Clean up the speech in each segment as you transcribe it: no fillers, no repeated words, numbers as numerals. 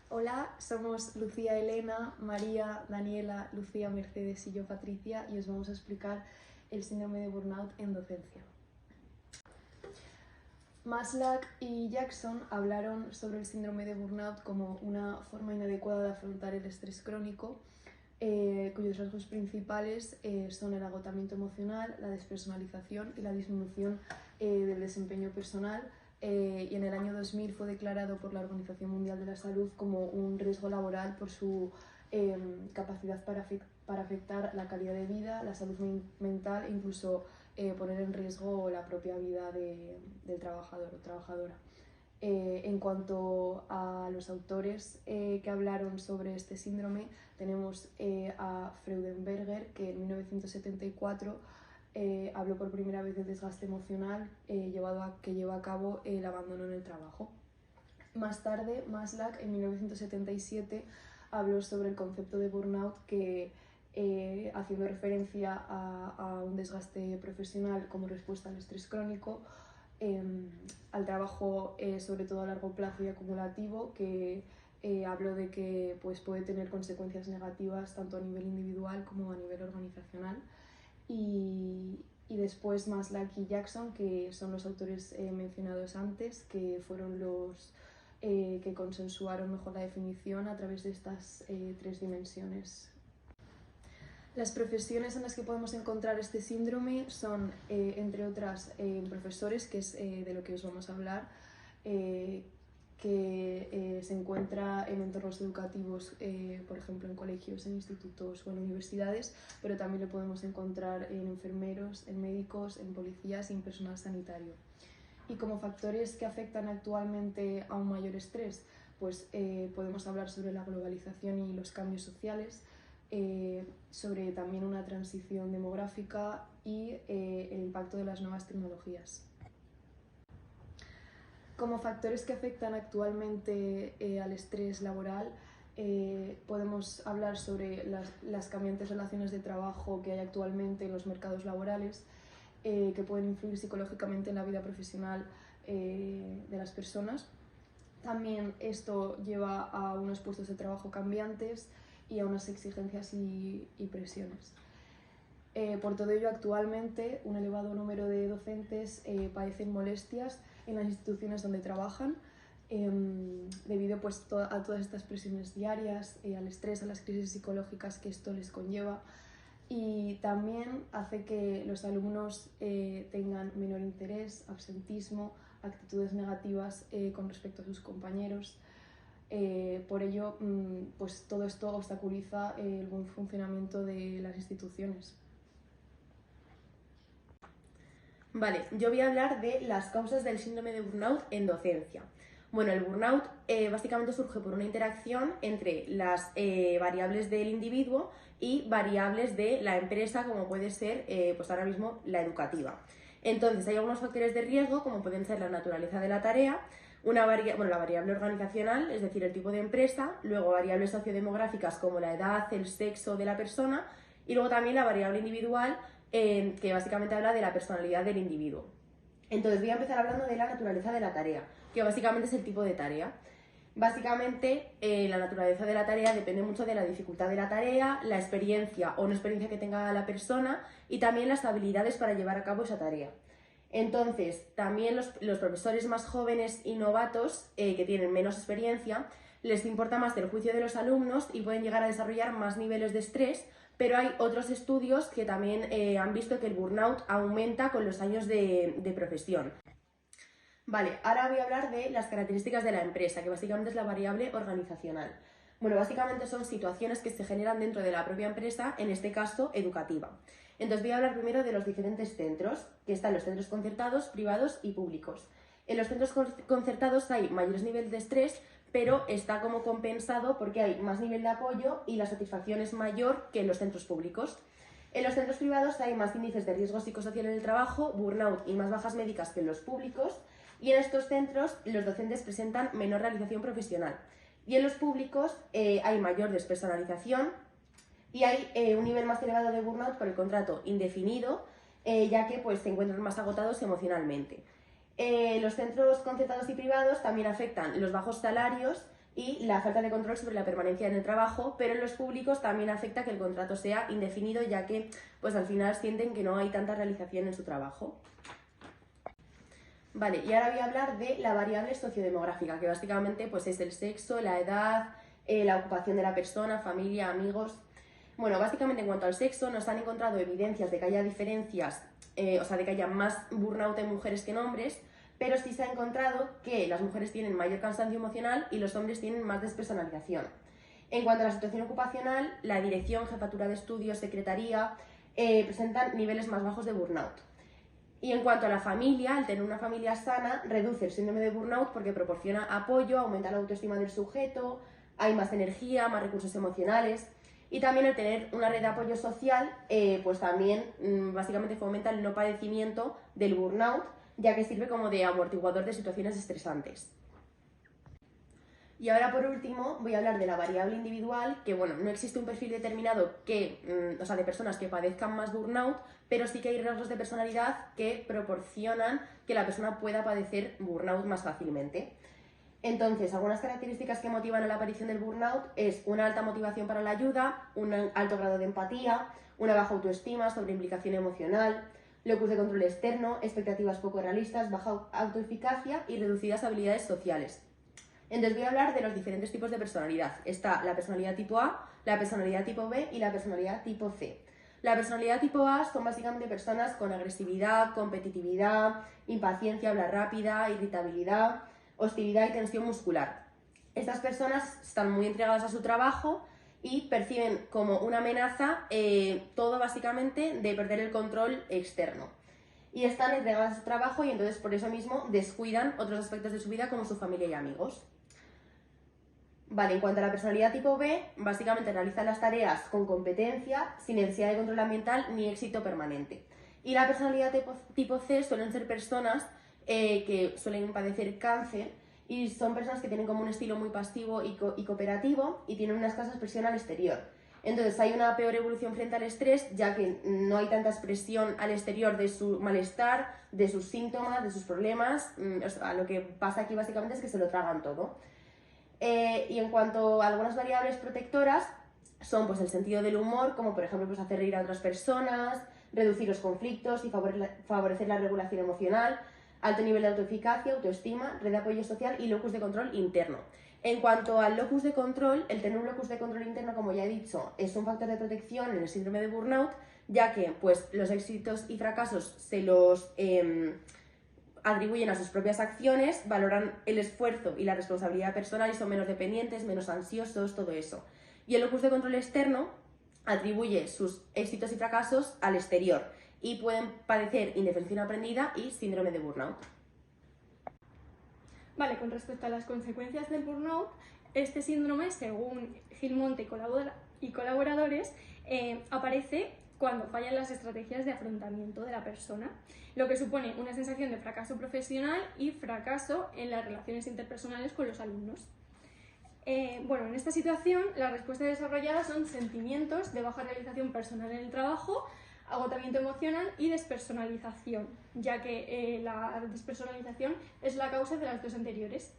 Hola, somos Lucía Elena, María, Daniela, Lucía, Mercedes y yo Patricia y os vamos a explicar el síndrome de burnout en docencia. Maslach y Jackson hablaron sobre el síndrome de burnout como una forma inadecuada de afrontar el estrés crónico, cuyos rasgos principales son el agotamiento emocional, la despersonalización y la disminución del desempeño personal. Y en el año 2000 fue declarado por la Organización Mundial de la Salud como un riesgo laboral por su capacidad para afectar la calidad de vida, la salud mental e incluso poner en riesgo la propia vida del trabajador o trabajadora. En cuanto a los autores que hablaron sobre este síndrome, tenemos a Freudenberger, que en 1974 habló por primera vez del desgaste emocional que lleva a cabo el abandono en el trabajo. Más tarde, Maslach, en 1977, habló sobre el concepto de burnout que, haciendo referencia a un desgaste profesional como respuesta al estrés crónico, al trabajo sobre todo a largo plazo y acumulativo, que habló de que pues, puede tener consecuencias negativas tanto a nivel individual como a nivel organizacional. Y después Maslach y Jackson, que son los autores mencionados antes, que fueron los que consensuaron mejor la definición a través de estas tres dimensiones. Las profesiones en las que podemos encontrar este síndrome son, entre otras, profesores, que es de lo que os vamos a hablar, que se encuentra en entornos educativos, por ejemplo en colegios, en institutos o en universidades, pero también lo podemos encontrar en enfermeros, en médicos, en policías y en personal sanitario. Y como factores que afectan actualmente a un mayor estrés, pues podemos hablar sobre la globalización y los cambios sociales, sobre también una transición demográfica y el impacto de las nuevas tecnologías. Como factores que afectan actualmente al estrés laboral, podemos hablar sobre las cambiantes relaciones de trabajo que hay actualmente en los mercados laborales, que pueden influir psicológicamente en la vida profesional de las personas. También esto lleva a unos puestos de trabajo cambiantes y a unas exigencias y presiones. Por todo ello, actualmente un elevado número de docentes padecen molestias en las instituciones donde trabajan, debido pues, a todas estas presiones diarias, al estrés, a las crisis psicológicas que esto les conlleva, y también hace que los alumnos tengan menor interés, absentismo, actitudes negativas con respecto a sus compañeros. Por ello, pues todo esto obstaculiza el buen funcionamiento de las instituciones. Vale, yo voy a hablar de las causas del síndrome de burnout en docencia. Bueno, el burnout básicamente surge por una interacción entre las variables del individuo y variables de la empresa, como puede ser pues ahora mismo la educativa. Entonces, hay algunos factores de riesgo, como pueden ser la naturaleza de la tarea, la variable organizacional, es decir, el tipo de empresa, luego variables sociodemográficas como la edad, el sexo de la persona, y luego también la variable individual, que básicamente habla de la personalidad del individuo. Entonces voy a empezar hablando de la naturaleza de la tarea, que básicamente es el tipo de tarea. Básicamente, la naturaleza de la tarea depende mucho de la dificultad de la tarea, la experiencia o no experiencia que tenga la persona y también las habilidades para llevar a cabo esa tarea. Entonces, también los profesores más jóvenes y novatos, que tienen menos experiencia, les importa más el juicio de los alumnos y pueden llegar a desarrollar más niveles de estrés, pero hay otros estudios que también han visto que el burnout aumenta con los años de profesión. Vale, ahora voy a hablar de las características de la empresa, que básicamente es la variable organizacional. Bueno, básicamente son situaciones que se generan dentro de la propia empresa, en este caso educativa. Entonces voy a hablar primero de los diferentes centros, que están los centros concertados, privados y públicos. En los centros concertados hay mayores niveles de estrés, pero está como compensado porque hay más nivel de apoyo y la satisfacción es mayor que en los centros públicos. En los centros privados hay más índices de riesgo psicosocial en el trabajo, burnout y más bajas médicas que en los públicos, y en estos centros los docentes presentan menor realización profesional. Y en los públicos hay mayor despersonalización y hay un nivel más elevado de burnout por el contrato indefinido, ya que pues, se encuentran más agotados emocionalmente. Los centros concertados y privados también afectan los bajos salarios y la falta de control sobre la permanencia en el trabajo, pero en los públicos también afecta que el contrato sea indefinido, ya que pues al final sienten que no hay tanta realización en su trabajo. Vale, y ahora voy a hablar de la variable sociodemográfica, que básicamente pues es el sexo, la edad, la ocupación de la persona, familia, amigos. Bueno, básicamente en cuanto al sexo, no se han encontrado evidencias de que haya diferencias, o sea, de que haya más burnout en mujeres que en hombres, pero sí se ha encontrado que las mujeres tienen mayor cansancio emocional y los hombres tienen más despersonalización. En cuanto a la situación ocupacional, la dirección, jefatura de estudios, secretaría, presentan niveles más bajos de burnout. Y en cuanto a la familia, el tener una familia sana reduce el síndrome de burnout porque proporciona apoyo, aumenta la autoestima del sujeto, hay más energía, más recursos emocionales. Y también el tener una red de apoyo social, pues también básicamente fomenta el no padecimiento del burnout, ya que sirve como de amortiguador de situaciones estresantes. Y ahora por último voy a hablar de la variable individual, que bueno, no existe un perfil determinado que, o sea, de personas que padezcan más burnout, pero sí que hay rasgos de personalidad que proporcionan que la persona pueda padecer burnout más fácilmente. Entonces, algunas características que motivan a la aparición del burnout es una alta motivación para la ayuda, un alto grado de empatía, una baja autoestima, sobreimplicación emocional, locus de control externo, expectativas poco realistas, baja autoeficacia y reducidas habilidades sociales. Entonces voy a hablar de los diferentes tipos de personalidad. Está la personalidad tipo A, la personalidad tipo B y la personalidad tipo C. La personalidad tipo A son básicamente personas con agresividad, competitividad, impaciencia, habla rápida, irritabilidad, hostilidad y tensión muscular. Estas personas están muy entregadas a su trabajo y perciben como una amenaza todo básicamente de perder el control externo. Y están entregadas a su trabajo y entonces por eso mismo descuidan otros aspectos de su vida como su familia y amigos. Vale, en cuanto a la personalidad tipo B, básicamente realizan las tareas con competencia, sin necesidad de control ambiental ni éxito permanente. Y la personalidad tipo C suelen ser personas que suelen padecer cáncer y son personas que tienen como un estilo muy pasivo y cooperativo y tienen una escasa expresión al exterior. Entonces hay una peor evolución frente al estrés, ya que no hay tanta expresión al exterior de su malestar, de sus síntomas, de sus problemas. O sea, lo que pasa aquí básicamente es que se lo tragan todo. Y en cuanto a algunas variables protectoras, son pues el sentido del humor, como por ejemplo pues hacer reír a otras personas, reducir los conflictos y favorecer la regulación emocional, alto nivel de autoeficacia, autoestima, red de apoyo social y locus de control interno. En cuanto al locus de control, el tener un locus de control interno, como ya he dicho, es un factor de protección en el síndrome de burnout, ya que pues, los éxitos y fracasos se los atribuyen a sus propias acciones, valoran el esfuerzo y la responsabilidad personal y son menos dependientes, menos ansiosos, todo eso. Y el locus de control externo atribuye sus éxitos y fracasos al exterior y pueden padecer indefensión aprendida y síndrome de burnout. Vale, con respecto a las consecuencias del burnout, este síndrome, según Gilmonte y colaboradores, aparece cuando fallan las estrategias de afrontamiento de la persona, lo que supone una sensación de fracaso profesional y fracaso en las relaciones interpersonales con los alumnos. En esta situación, las respuestas desarrolladas son sentimientos de baja realización personal en el trabajo, agotamiento emocional y despersonalización, ya que la despersonalización es la causa de las dos anteriores.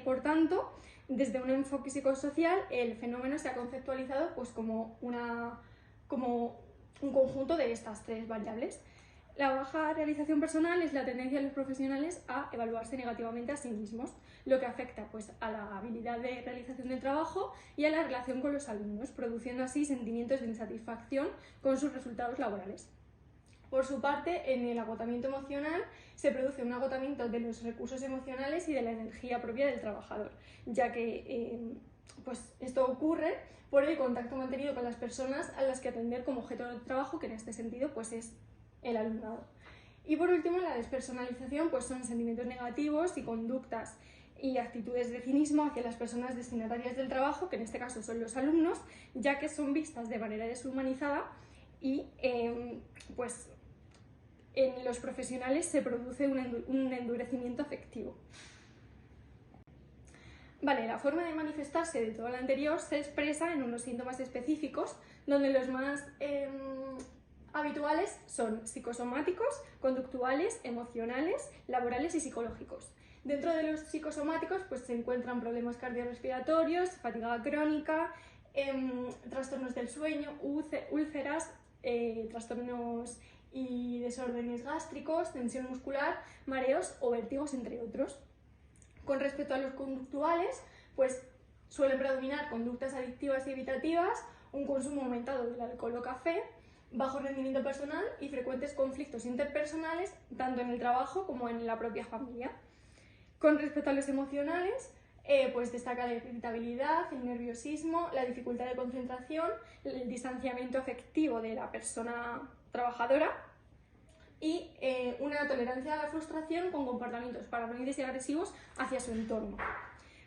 Por tanto, desde un enfoque psicosocial, el fenómeno se ha conceptualizado pues, como un conjunto de estas tres variables. La baja realización personal es la tendencia de los profesionales a evaluarse negativamente a sí mismos, lo que afecta pues, a la habilidad de realización del trabajo y a la relación con los alumnos, produciendo así sentimientos de insatisfacción con sus resultados laborales. Por su parte, en el agotamiento emocional se produce un agotamiento de los recursos emocionales y de la energía propia del trabajador, ya que esto ocurre por el contacto mantenido con las personas a las que atender como objeto de trabajo, que en este sentido pues, es el alumnado. Y por último, la despersonalización pues, son sentimientos negativos y conductas y actitudes de cinismo hacia las personas destinatarias del trabajo, que en este caso son los alumnos, ya que son vistas de manera deshumanizada y en los profesionales se produce un endurecimiento afectivo. Vale, la forma de manifestarse de todo lo anterior se expresa en unos síntomas específicos, donde los más habituales son psicosomáticos, conductuales, emocionales, laborales y psicológicos. Dentro de los psicosomáticos pues, se encuentran problemas cardiorrespiratorios, fatiga crónica, trastornos del sueño, úlceras, trastornos y desórdenes gástricos, tensión muscular, mareos o vértigos, entre otros. Con respecto a los conductuales, pues suelen predominar conductas adictivas y evitativas, un consumo aumentado del alcohol o café, bajo rendimiento personal y frecuentes conflictos interpersonales, tanto en el trabajo como en la propia familia. Con respecto a los emocionales, pues destaca la irritabilidad, el nerviosismo, la dificultad de concentración, el distanciamiento afectivo de la persona trabajadora y una tolerancia a la frustración con comportamientos paranoides y agresivos hacia su entorno.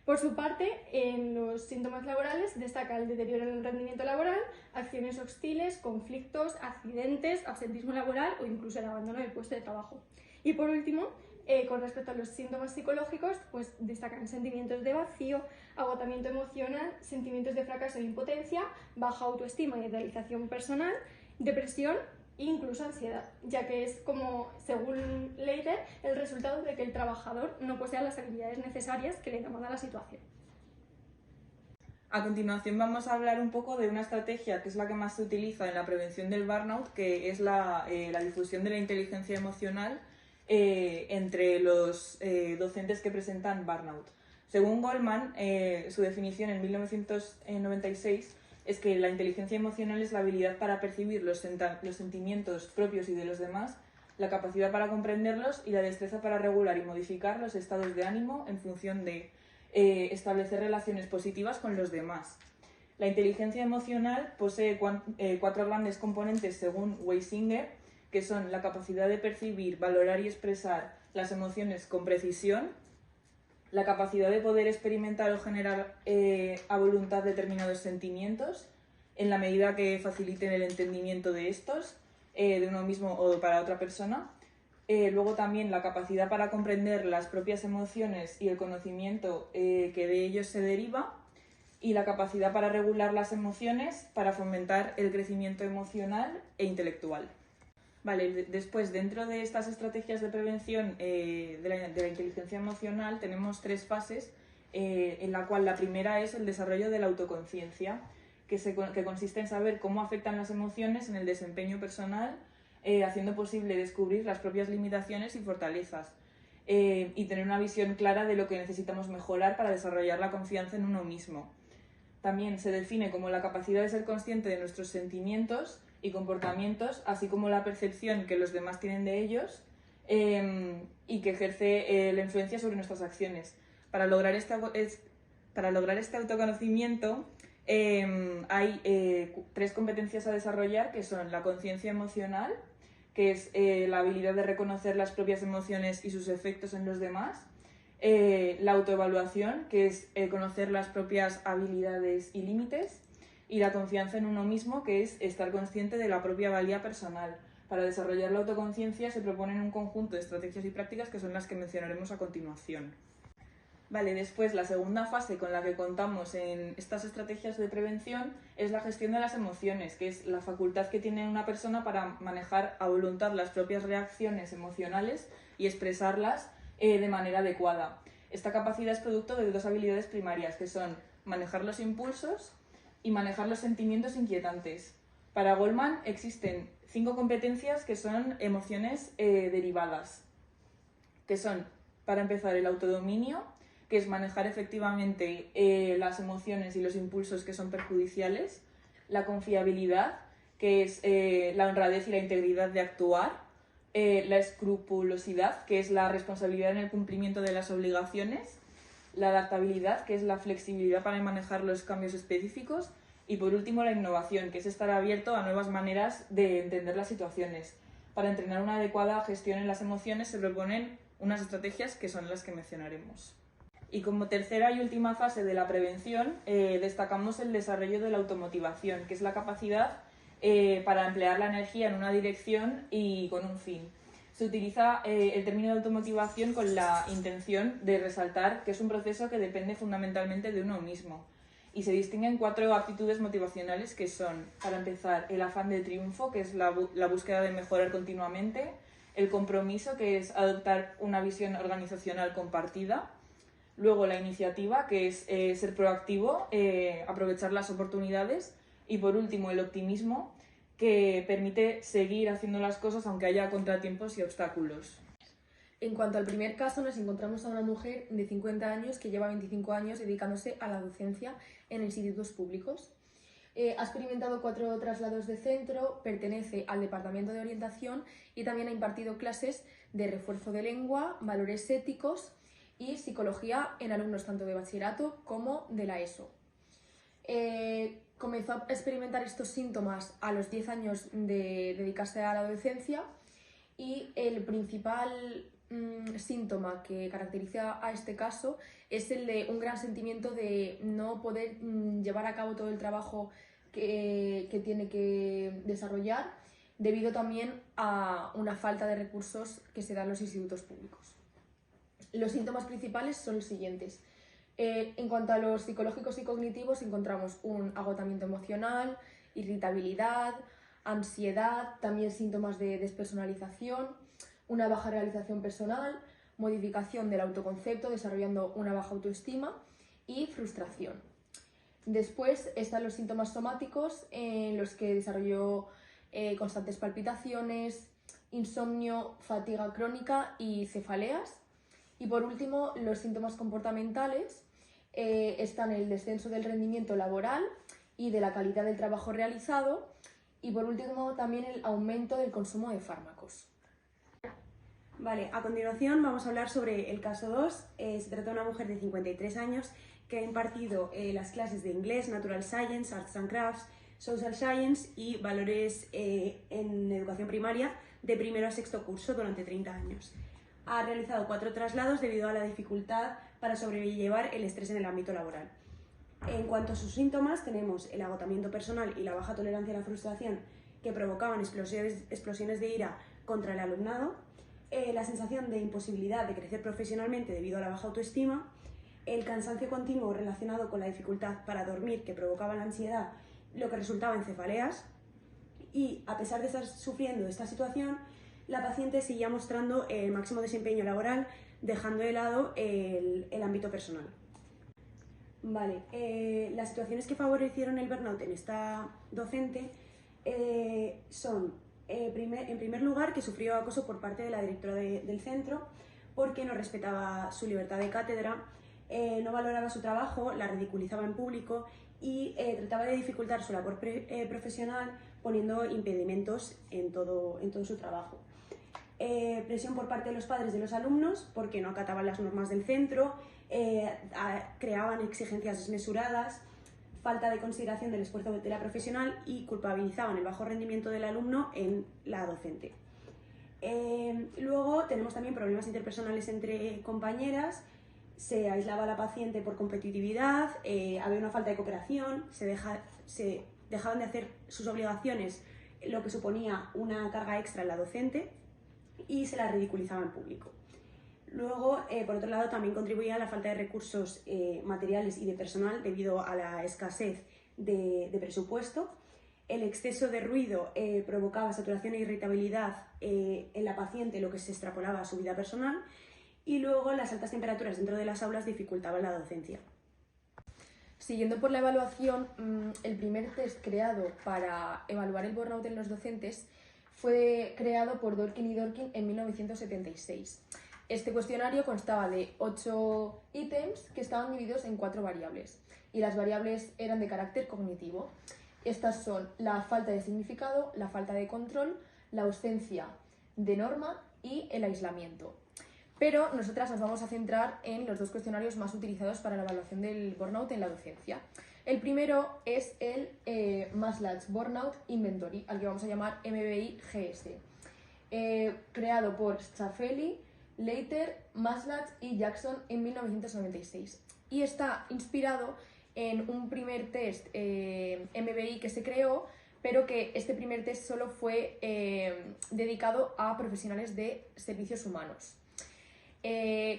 Por su parte, en los síntomas laborales destaca el deterioro en el rendimiento laboral, acciones hostiles, conflictos, accidentes, absentismo laboral o incluso el abandono del puesto de trabajo. Y por último, con respecto a los síntomas psicológicos, pues destacan sentimientos de vacío, agotamiento emocional, sentimientos de fracaso e impotencia, baja autoestima y realización personal, depresión e incluso ansiedad, ya que es como, según Leiter, el resultado de que el trabajador no posea las habilidades necesarias que le demanda la situación. A continuación vamos a hablar un poco de una estrategia que es la que más se utiliza en la prevención del burnout, que es la difusión de la inteligencia emocional entre los docentes que presentan burnout. Según Goldman, su definición en 1996 es que la inteligencia emocional es la habilidad para percibir los sentimientos propios y de los demás, la capacidad para comprenderlos y la destreza para regular y modificar los estados de ánimo en función de establecer relaciones positivas con los demás. La inteligencia emocional posee cuatro grandes componentes según Weisinger, que son la capacidad de percibir, valorar y expresar las emociones con precisión, la capacidad de poder experimentar o generar a voluntad determinados sentimientos, en la medida que faciliten el entendimiento de estos, de uno mismo o para otra persona. Luego también la capacidad para comprender las propias emociones y el conocimiento que de ellos se deriva, y la capacidad para regular las emociones para fomentar el crecimiento emocional e intelectual. Vale, después, dentro de estas estrategias de prevención de la inteligencia emocional, tenemos tres fases, en la cual la primera es el desarrollo de la autoconciencia, que consiste en saber cómo afectan las emociones en el desempeño personal, haciendo posible descubrir las propias limitaciones y fortalezas, y tener una visión clara de lo que necesitamos mejorar para desarrollar la confianza en uno mismo. También se define como la capacidad de ser consciente de nuestros sentimientos y comportamientos, así como la percepción que los demás tienen de ellos y que ejerce la influencia sobre nuestras acciones. Para lograr este autoconocimiento hay tres competencias a desarrollar, que son la conciencia emocional, que es la habilidad de reconocer las propias emociones y sus efectos en los demás, la autoevaluación, que es conocer las propias habilidades y límites, y la confianza en uno mismo, que es estar consciente de la propia valía personal. Para desarrollar la autoconciencia se proponen un conjunto de estrategias y prácticas que son las que mencionaremos a continuación. Vale, después la segunda fase con la que contamos en estas estrategias de prevención es la gestión de las emociones, que es la facultad que tiene una persona para manejar a voluntad las propias reacciones emocionales y expresarlas de manera adecuada. Esta capacidad es producto de dos habilidades primarias, que son manejar los impulsos y manejar los sentimientos inquietantes. Para Goldman existen 5 competencias que son emociones derivadas, que son, para empezar, el autodominio, que es manejar efectivamente las emociones y los impulsos que son perjudiciales, la confiabilidad, que es la honradez y la integridad de actuar, la escrupulosidad, que es la responsabilidad en el cumplimiento de las obligaciones, la adaptabilidad, que es la flexibilidad para manejar los cambios específicos, y por último la innovación, que es estar abierto a nuevas maneras de entender las situaciones. Para entrenar una adecuada gestión en las emociones se proponen unas estrategias que son las que mencionaremos. Y como tercera y última fase de la prevención, destacamos el desarrollo de la automotivación, que es la capacidad para emplear la energía en una dirección y con un fin. Se utiliza el término de automotivación con la intención de resaltar que es un proceso que depende fundamentalmente de uno mismo. Y se distinguen 4 actitudes motivacionales, que son, para empezar, el afán de triunfo, que es la búsqueda de mejorar continuamente, el compromiso, que es adoptar una visión organizacional compartida. Luego la iniciativa, que es ser proactivo, aprovechar las oportunidades. Y por último el optimismo, que permite seguir haciendo las cosas aunque haya contratiempos y obstáculos. En cuanto al primer caso, nos encontramos a una mujer de 50 años que lleva 25 años dedicándose a la docencia en institutos públicos. Ha experimentado 4 traslados de centro, pertenece al departamento de orientación y también ha impartido clases de refuerzo de lengua, valores éticos y psicología en alumnos tanto de bachillerato como de la ESO. Comenzó a experimentar estos síntomas a los 10 años de dedicarse a la docencia y el principal síntoma que caracteriza a este caso es el de un gran sentimiento de no poder llevar a cabo todo el trabajo que tiene que desarrollar, debido también a una falta de recursos que se dan en los institutos públicos. Los síntomas principales son los siguientes. En cuanto a los psicológicos y cognitivos, encontramos un agotamiento emocional, irritabilidad, ansiedad, también síntomas de despersonalización, una baja realización personal, modificación del autoconcepto, desarrollando una baja autoestima y frustración. Después están los síntomas somáticos, en los que desarrolló constantes palpitaciones, insomnio, fatiga crónica y cefaleas. Y por último, los síntomas comportamentales están el descenso del rendimiento laboral y de la calidad del trabajo realizado. Y por último, también el aumento del consumo de fármacos. Vale, a continuación vamos a hablar sobre el caso 2. Se trata de una mujer de 53 años que ha impartido las clases de inglés, Natural Science, Arts and Crafts, Social Science y valores en educación primaria de primero a sexto curso durante 30 años. Ha realizado 4 traslados debido a la dificultad para sobrellevar el estrés en el ámbito laboral. En cuanto a sus síntomas, tenemos el agotamiento personal y la baja tolerancia a la frustración, que provocaban explosiones de ira contra el alumnado, la sensación de imposibilidad de crecer profesionalmente debido a la baja autoestima, el cansancio continuo relacionado con la dificultad para dormir que provocaba la ansiedad, lo que resultaba en cefaleas, y a pesar de estar sufriendo esta situación, la paciente seguía mostrando el máximo desempeño laboral, dejando de lado el ámbito personal. Vale, las situaciones que favorecieron el burnout en esta docente son, en primer lugar, que sufrió acoso por parte de la directora del centro porque no respetaba su libertad de cátedra, no valoraba su trabajo, la ridiculizaba en público y trataba de dificultar su labor profesional poniendo impedimentos en todo su trabajo. Presión por parte de los padres de los alumnos porque no acataban las normas del centro, creaban exigencias desmesuradas, falta de consideración del esfuerzo de la profesional y culpabilizaban el bajo rendimiento del alumno en la docente. Luego tenemos también problemas interpersonales entre compañeras, se aislaba a la paciente por competitividad, había una falta de cooperación, se dejaban de hacer sus obligaciones, lo que suponía una carga extra en la docente, y se la ridiculizaba en público. Luego, por otro lado, también contribuía a la falta de recursos materiales y de personal debido a la escasez de presupuesto. El exceso de ruido provocaba saturación e irritabilidad en la paciente, lo que se extrapolaba a su vida personal. Y luego, las altas temperaturas dentro de las aulas dificultaban la docencia. Siguiendo por la evaluación, el primer test creado para evaluar el burnout en los docentes fue creado por Dworkin y Dworkin en 1976. Este cuestionario constaba de 8 ítems que estaban divididos en 4 variables, y las variables eran de carácter cognitivo. Estas son la falta de significado, la falta de control, la ausencia de norma y el aislamiento. Pero nosotras nos vamos a centrar en los 2 cuestionarios más utilizados para la evaluación del burnout en la docencia. El primero es el Maslach Burnout Inventory, al que vamos a llamar MBI-GS, creado por Schaffeli, Leiter, Maslach y Jackson en 1996. Y está inspirado en un primer test MBI que se creó, pero que este primer test solo fue dedicado a profesionales de servicios humanos.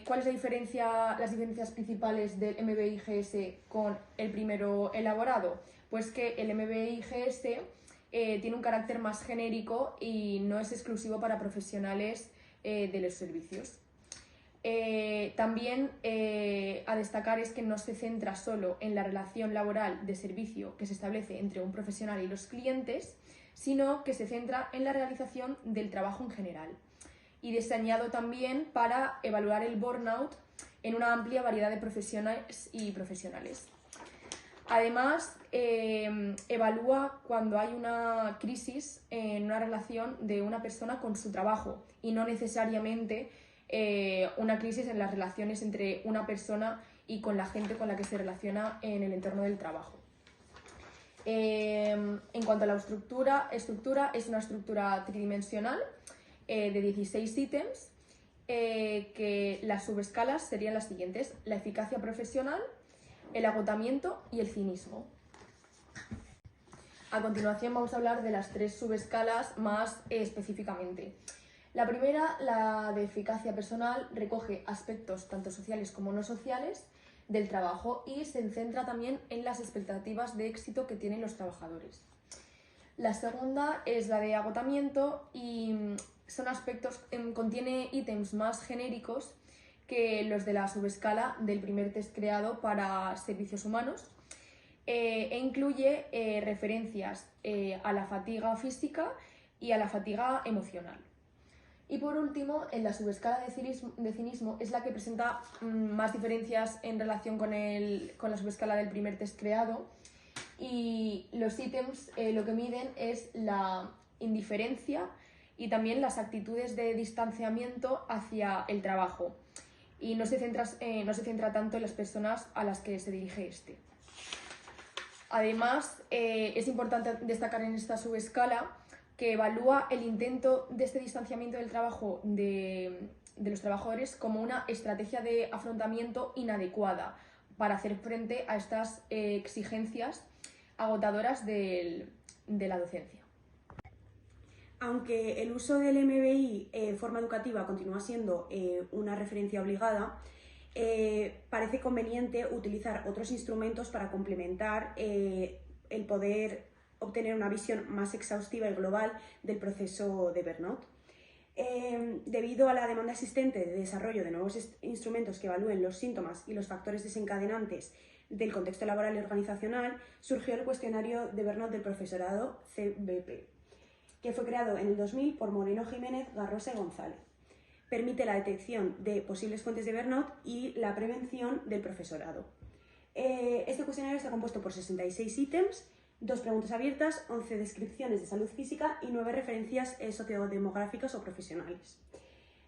¿Cuál es las diferencias principales del MBI-GS con el primero elaborado? Pues que el MBI-GS tiene un carácter más genérico y no es exclusivo para profesionales de los servicios. También a destacar es que no se centra solo en la relación laboral de servicio que se establece entre un profesional y los clientes, sino que se centra en la realización del trabajo en general. Y diseñado también para evaluar el burnout en una amplia variedad de profesionales y profesionales. Además, evalúa cuando hay una crisis en una relación de una persona con su trabajo y no necesariamente una crisis en las relaciones entre una persona y con la gente con la que se relaciona en el entorno del trabajo. En cuanto a la estructura es una estructura tridimensional de 16 ítems, que las subescalas serían las siguientes: la eficacia profesional, el agotamiento y el cinismo. A continuación vamos a hablar de las 3 subescalas más específicamente. La primera, la de eficacia personal, recoge aspectos tanto sociales como no sociales del trabajo y se centra también en las expectativas de éxito que tienen los trabajadores. La segunda es la de agotamiento y son aspectos, contiene ítems más genéricos que los de la subescala del primer test creado para servicios humanos e incluye referencias a la fatiga física y a la fatiga emocional. Y por último, en la subescala de cinismo es la que presenta más diferencias en relación con la subescala del primer test creado, y los ítems lo que miden es la indiferencia y también las actitudes de distanciamiento hacia el trabajo, y no se centra tanto en las personas a las que se dirige este. Además, es importante destacar en esta subescala que evalúa el intento de este distanciamiento del trabajo de los trabajadores como una estrategia de afrontamiento inadecuada para hacer frente a estas exigencias agotadoras de la docencia. Aunque el uso del MBI en forma educativa continúa siendo una referencia obligada, parece conveniente utilizar otros instrumentos para complementar el poder obtener una visión más exhaustiva y global del proceso de burnout. Debido a la demanda existente de desarrollo de nuevos instrumentos que evalúen los síntomas y los factores desencadenantes del contexto laboral y organizacional, surgió el cuestionario de burnout del profesorado CBP, que fue creado en el 2000 por Moreno Jiménez, Garrosa y González. Permite la detección de posibles fuentes de burnout y la prevención del profesorado. Este cuestionario está compuesto por 66 ítems, 2 preguntas abiertas, 11 descripciones de salud física y 9 referencias sociodemográficas o profesionales.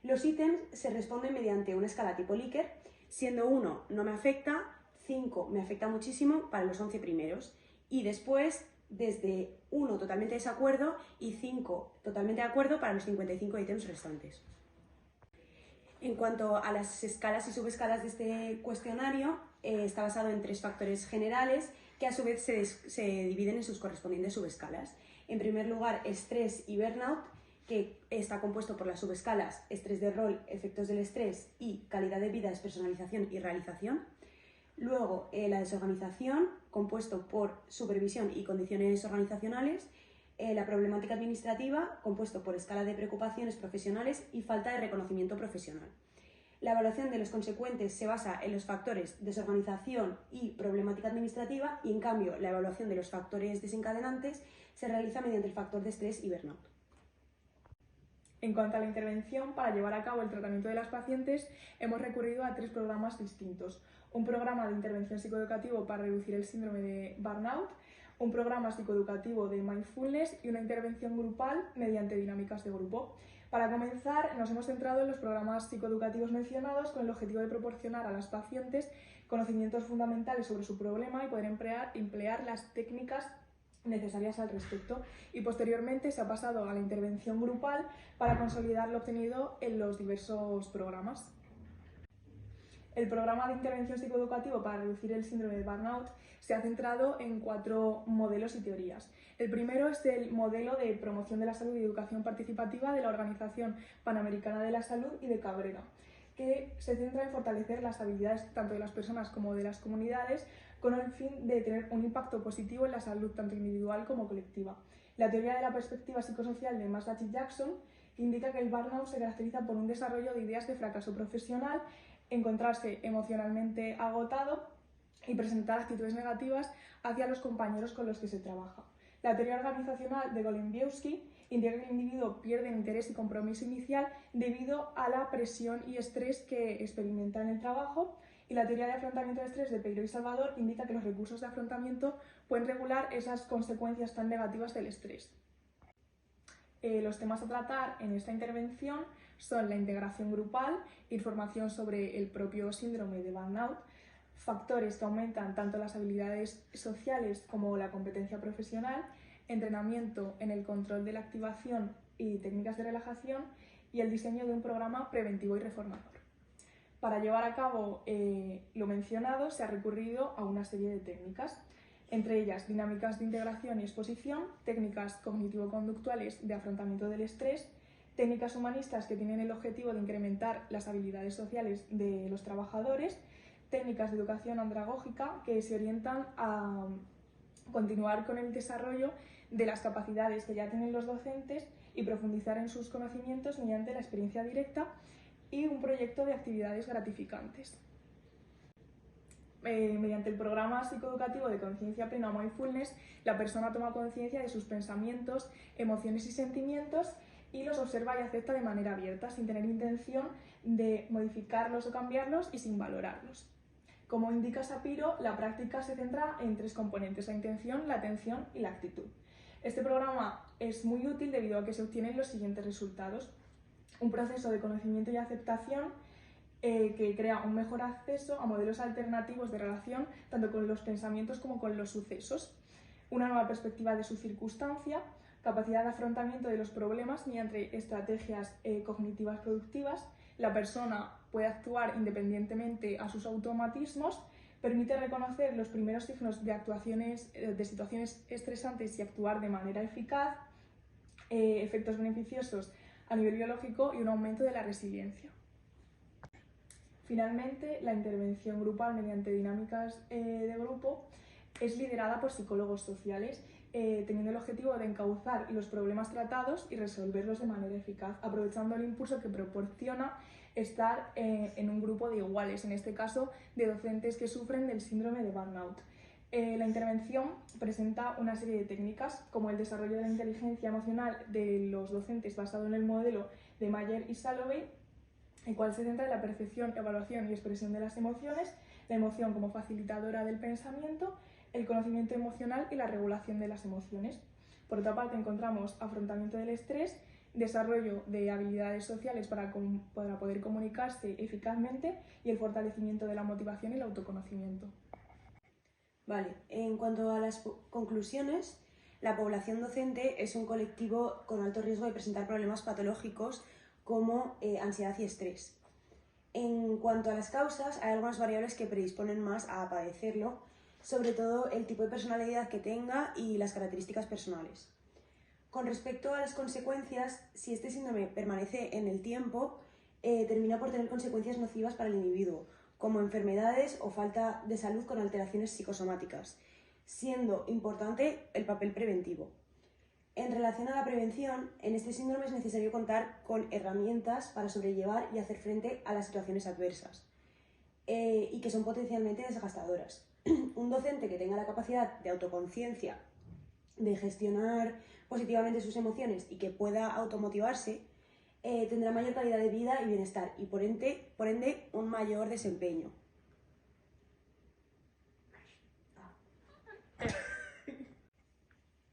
Los ítems se responden mediante una escala tipo Likert, siendo 1 no me afecta, 5 me afecta muchísimo para los 11 primeros, y después desde 1 totalmente desacuerdo y 5 totalmente de acuerdo para los 55 ítems restantes. En cuanto a las escalas y subescalas de este cuestionario, está basado en 3 factores generales que a su vez se dividen en sus correspondientes subescalas. En primer lugar, estrés y burnout, que está compuesto por las subescalas estrés de rol, efectos del estrés y calidad de vida, despersonalización y realización. Luego, la desorganización, compuesto por supervisión y condiciones organizacionales. La problemática administrativa, compuesto por escala de preocupaciones profesionales y falta de reconocimiento profesional. La evaluación de los consecuentes se basa en los factores desorganización y problemática administrativa, y en cambio la evaluación de los factores desencadenantes se realiza mediante el factor de estrés y burnout. En cuanto a la intervención, para llevar a cabo el tratamiento de las pacientes, hemos recurrido a 3 programas distintos. Un programa de intervención psicoeducativo para reducir el síndrome de burnout, un programa psicoeducativo de mindfulness y una intervención grupal mediante dinámicas de grupo. Para comenzar, nos hemos centrado en los programas psicoeducativos mencionados con el objetivo de proporcionar a las pacientes conocimientos fundamentales sobre su problema y poder emplear las técnicas necesarias al respecto, y posteriormente se ha pasado a la intervención grupal para consolidar lo obtenido en los diversos programas. El programa de intervención psicoeducativo para reducir el síndrome de burnout se ha centrado en 4 modelos y teorías. El primero es el modelo de promoción de la salud y educación participativa de la Organización Panamericana de la Salud y de Cabrera, que se centra en fortalecer las habilidades tanto de las personas como de las comunidades con el fin de tener un impacto positivo en la salud tanto individual como colectiva. La teoría de la perspectiva psicosocial de Maslach y Jackson indica que el burnout se caracteriza por un desarrollo de ideas de fracaso profesional, encontrarse emocionalmente agotado y presentar actitudes negativas hacia los compañeros con los que se trabaja. La teoría organizacional de Golembiewski indica que el individuo pierde interés y compromiso inicial debido a la presión y estrés que experimenta en el trabajo, y la teoría de afrontamiento de estrés de Peiró y Salvador indica que los recursos de afrontamiento pueden regular esas consecuencias tan negativas del estrés. Los temas a tratar en esta intervención son la integración grupal, información sobre el propio síndrome de burnout, factores que aumentan tanto las habilidades sociales como la competencia profesional, entrenamiento en el control de la activación y técnicas de relajación y el diseño de un programa preventivo y reformador. Para llevar a cabo lo mencionado se ha recurrido a una serie de técnicas, entre ellas dinámicas de integración y exposición, técnicas cognitivo-conductuales de afrontamiento del estrés, técnicas humanistas que tienen el objetivo de incrementar las habilidades sociales de los trabajadores, técnicas de educación andragógica que se orientan a continuar con el desarrollo de las capacidades que ya tienen los docentes y profundizar en sus conocimientos mediante la experiencia directa, y un proyecto de actividades gratificantes. Mediante el programa psicoeducativo de conciencia plena mindfulness, la persona toma conciencia de sus pensamientos, emociones y sentimientos y los observa y acepta de manera abierta, sin tener intención de modificarlos o cambiarlos y sin valorarlos. Como indica Sapiro, la práctica se centra en 3 componentes: la intención, la atención y la actitud. Este programa es muy útil debido a que se obtienen los siguientes resultados: un proceso de conocimiento y aceptación que crea un mejor acceso a modelos alternativos de relación tanto con los pensamientos como con los sucesos, una nueva perspectiva de su circunstancia, capacidad de afrontamiento de los problemas mediante estrategias cognitivas productivas. La persona puede actuar independientemente a sus automatismos, permite reconocer los primeros signos de situaciones estresantes y actuar de manera eficaz, efectos beneficiosos a nivel biológico y un aumento de la resiliencia. Finalmente, la intervención grupal mediante dinámicas de grupo es liderada por psicólogos sociales, teniendo el objetivo de encauzar los problemas tratados y resolverlos de manera eficaz, aprovechando el impulso que proporciona estar en un grupo de iguales, en este caso de docentes que sufren del síndrome de burnout. La intervención presenta una serie de técnicas, como el desarrollo de la inteligencia emocional de los docentes basado en el modelo de Mayer y Salovey, el cual se centra en la percepción, evaluación y expresión de las emociones, la emoción como facilitadora del pensamiento, el conocimiento emocional y la regulación de las emociones. Por otra parte, encontramos afrontamiento del estrés, desarrollo de habilidades sociales para poder comunicarse eficazmente y el fortalecimiento de la motivación y el autoconocimiento. Vale, en cuanto a las conclusiones, la población docente es un colectivo con alto riesgo de presentar problemas patológicos como ansiedad y estrés. En cuanto a las causas, hay algunas variables que predisponen más a padecerlo, sobre todo el tipo de personalidad que tenga y las características personales. Con respecto a las consecuencias, si este síndrome permanece en el tiempo, termina por tener consecuencias nocivas para el individuo, como enfermedades o falta de salud con alteraciones psicosomáticas, siendo importante el papel preventivo. En relación a la prevención, en este síndrome es necesario contar con herramientas para sobrellevar y hacer frente a las situaciones adversas y que son potencialmente desgastadoras. Un docente que tenga la capacidad de autoconciencia, de gestionar positivamente sus emociones y que pueda automotivarse, tendrá mayor calidad de vida y bienestar y por ende un mayor desempeño.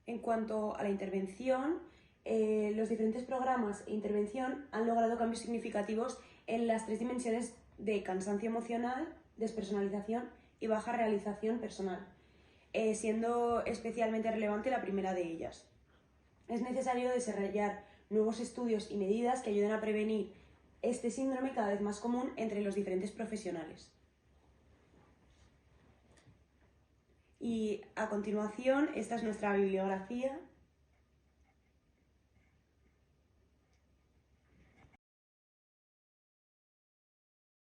En cuanto a la intervención, los diferentes programas e intervención han logrado cambios significativos en las 3 dimensiones de cansancio emocional, despersonalización y baja realización personal, siendo especialmente relevante la primera de ellas. Es necesario desarrollar nuevos estudios y medidas que ayuden a prevenir este síndrome cada vez más común entre los diferentes profesionales. Y a continuación, esta es nuestra bibliografía